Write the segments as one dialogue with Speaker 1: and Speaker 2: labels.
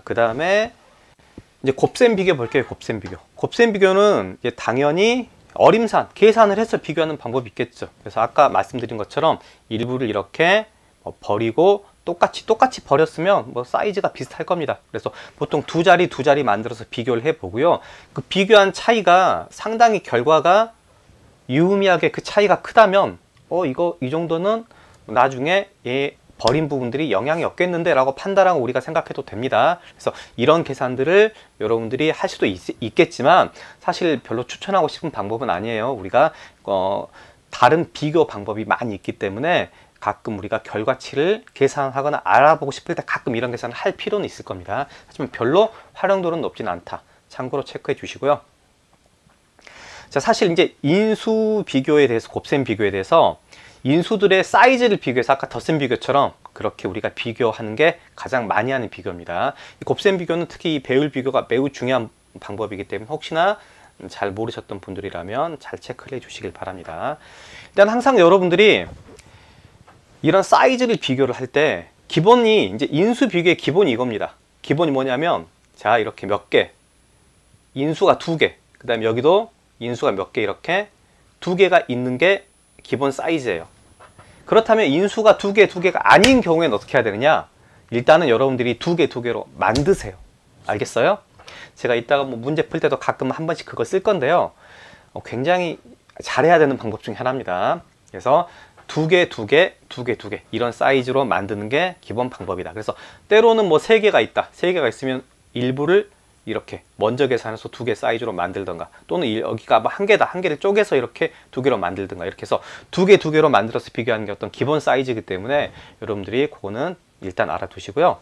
Speaker 1: 그 다음에 이제 곱셈 비교 볼게요. 곱셈 비교. 곱셈 비교는 이제 당연히 어림산, 계산을 해서 비교하는 방법이 있겠죠. 그래서 아까 말씀드린 것처럼 일부를 이렇게 버리고 똑같이 버렸으면 뭐 사이즈가 비슷할 겁니다. 그래서 보통 두 자리 만들어서 비교를 해 보고요. 그 비교한 차이가 상당히 결과가 유의미하게 그 차이가 크다면 이거 이 정도는 나중에 버린 부분들이 영향이 없겠는데 라고 판단하고 우리가 생각해도 됩니다. 그래서 이런 계산들을 여러분들이 할 수도 있겠지만 사실 별로 추천하고 싶은 방법은 아니에요. 우리가 다른 비교 방법이 많이 있기 때문에 가끔 우리가 결과치를 계산하거나 알아보고 싶을 때 가끔 이런 계산을 할 필요는 있을 겁니다. 하지만 별로 활용도는 높지는 않다. 참고로 체크해 주시고요. 자, 사실 이제 인수 비교에 대해서, 곱셈 비교에 대해서 인수들의 사이즈를 비교해서 아까 덧셈 비교처럼 그렇게 우리가 비교하는 게 가장 많이 하는 비교입니다. 이 곱셈 비교는 특히 이 배율 비교가 매우 중요한 방법이기 때문에 혹시나 잘 모르셨던 분들이라면 잘 체크를 해 주시길 바랍니다. 일단 항상 여러분들이 이런 사이즈를 비교를 할 때 기본이 이제 인수 비교의 기본이 이겁니다. 기본이 뭐냐면 자, 이렇게 몇 개, 인수가 2개, 그 다음에 여기도 인수가 몇 개, 이렇게 2개가 있는 게 기본 사이즈예요. 그렇다면 인수가 2개가 아닌 경우에는 어떻게 해야 되느냐? 일단은 여러분들이 2개로 만드세요. 알겠어요? 제가 이따가 뭐 문제 풀 때도 가끔 한 번씩 그거 쓸 건데요. 굉장히 잘해야 되는 방법 중에 하나입니다. 그래서 2개 이런 사이즈로 만드는 게 기본 방법이다. 그래서 때로는 뭐 3개가 있다. 3개가 있으면 일부를 이렇게 먼저 계산해서 2개 사이즈로 만들던가, 또는 여기가 뭐 1개다. 1개를 쪼개서 이렇게 2개로 만들던가, 이렇게 해서 2개로 만들어서 비교하는 게 어떤 기본 사이즈이기 때문에 여러분들이 그거는 일단 알아두시고요.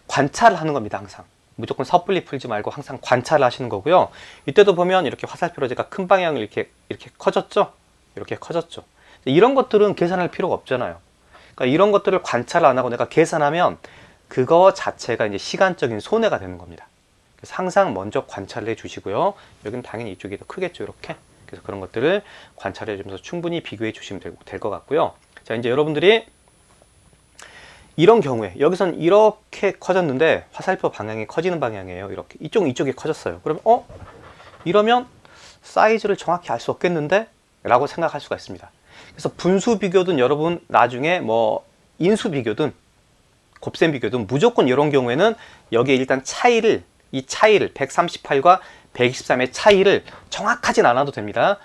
Speaker 1: 관찰을 하는 겁니다. 항상 무조건 섣불리 풀지 말고 항상 관찰을 하시는 거고요. 이때도 보면 이렇게 화살표로 제가 큰 방향을 이렇게 커졌죠? 이렇게 커졌죠. 이런 것들은 계산할 필요가 없잖아요. 그러니까 이런 것들을 관찰을 안 하고 내가 계산하면 그거 자체가 이제 시간적인 손해가 되는 겁니다. 그래서 항상 먼저 관찰을 해 주시고요. 여기는 당연히 이쪽이 더 크겠죠, 이렇게. 그래서 그런 것들을 관찰해 주면서 충분히 비교해 주시면 될 것 같고요. 자, 이제 여러분들이 이런 경우에 여기선 이렇게 커졌는데 화살표 방향이 커지는 방향이에요. 이렇게 이쪽이 커졌어요. 그러면 이러면 사이즈를 정확히 알 수 없겠는데? 라고 생각할 수가 있습니다. 그래서 분수 비교든 여러분 나중에 뭐 인수 비교든 곱셈 비교든 무조건 이런 경우에는 여기에 일단 이 차이를 138과 123의 차이를 정확하진 않아도 됩니다.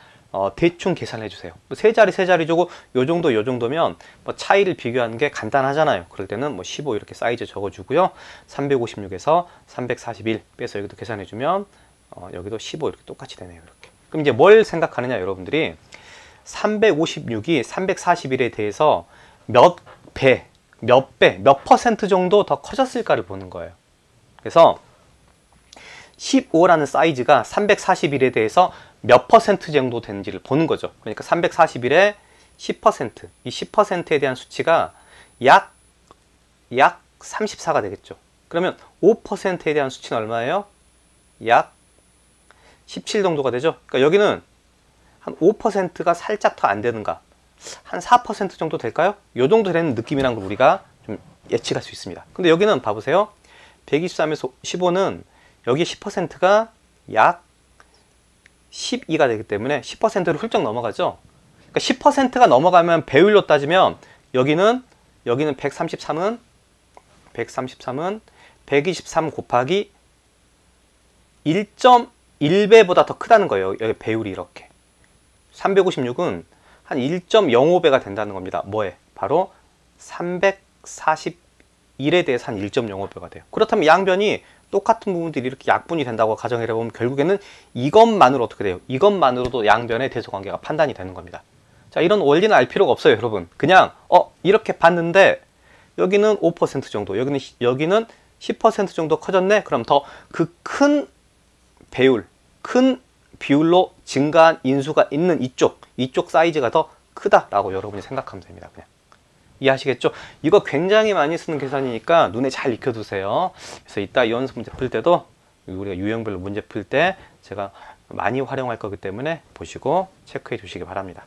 Speaker 1: 대충 계산해 주세요. 세 자리 주고 요 정도면 뭐 차이를 비교하는 게 간단하잖아요. 그럴 때는 뭐 15 이렇게 사이즈 적어 주고요. 356에서 341 빼서 여기도 계산해 주면 여기도 15 이렇게 똑같이 되네요. 이렇게. 그럼 이제 뭘 생각하느냐, 여러분들이 356이 341에 대해서 몇 퍼센트 정도 더 커졌을까를 보는 거예요. 그래서 15라는 사이즈가 341에 대해서 몇 퍼센트 정도 되는지를 보는 거죠. 그러니까 341의 10%, 이 10%에 대한 수치가 약 34가 되겠죠. 그러면 5%에 대한 수치는 얼마예요? 약 17 정도가 되죠. 그러니까 여기는 한 5%가 살짝 더 안 되는가, 한 4% 정도 될까요? 이 정도 되는 느낌이란 걸 우리가 좀 예측할 수 있습니다. 근데 여기는 봐보세요. 123에서 15는 여기 10%가 약 12가 되기 때문에 10%를 훌쩍 넘어가죠. 그러니까 10%가 넘어가면 배율로 따지면 여기는 133은 123 곱하기 1.1배보다 더 크다는 거예요. 여기 배율이 이렇게. 356은 한 1.05배가 된다는 겁니다. 뭐에? 바로 341에 대해서 한 1.05배가 돼요. 그렇다면 양변이 똑같은 부분들이 이렇게 약분이 된다고 가정을 해보면 결국에는 이것만으로 어떻게 돼요? 이것만으로도 양변의 대소관계가 판단이 되는 겁니다. 자, 이런 원리는 알 필요가 없어요, 여러분. 그냥 이렇게 봤는데 여기는 5% 정도, 여기는 10% 정도 커졌네? 그럼 더 그 큰 배율, 큰 비율로 증가한 인수가 있는 이쪽 사이즈가 더 크다라고 여러분이 생각하면 됩니다. 그냥. 이해하시겠죠? 이거 굉장히 많이 쓰는 계산이니까 눈에 잘 익혀두세요. 그래서 이따 연습 문제 풀 때도 우리가 유형별로 문제 풀 때 제가 많이 활용할 거기 때문에 보시고 체크해 주시기 바랍니다.